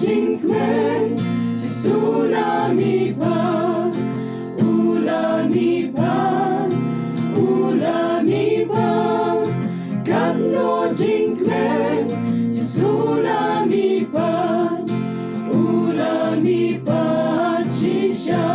Jingkmen, tsunami pan, ulami pan, ulami pan. Kano jingkmen, tsunami pan, ulami pan shisha.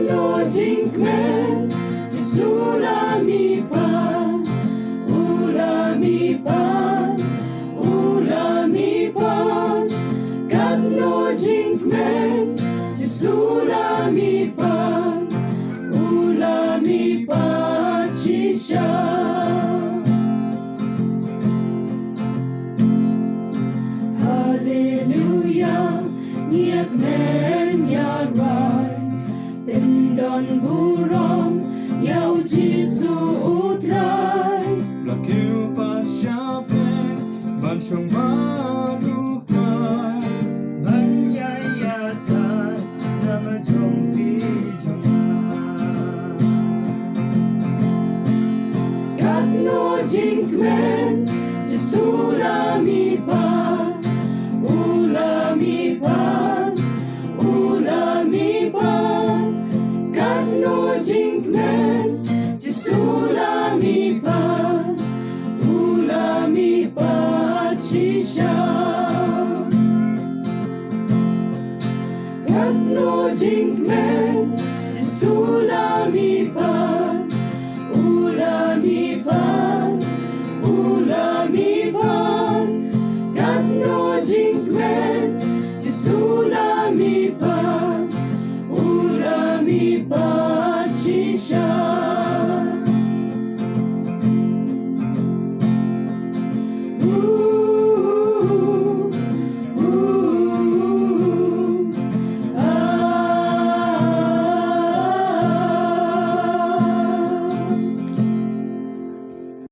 No jingkmen, tsunami pan, ulami pan, ulami pan. Kano jingkmen, tsunami pan, ulami pan shisha. Hallelujah, nyakmen yarwai. Pindon burong yaw Jisu utray. Lakiw pa siya pe, bansyong malukay. Banyayasan na majong-bijong. Kano jingkmen, tsunami pan, ulami pan, ulami pan. Kano jingkmen, tsunami pan, ulami pan shisha. Kano jingkmen, tsunami pan, ulami pan, ulami pan. Kano jingkmen, tsunami pan, ulami pan shisha. Ooh.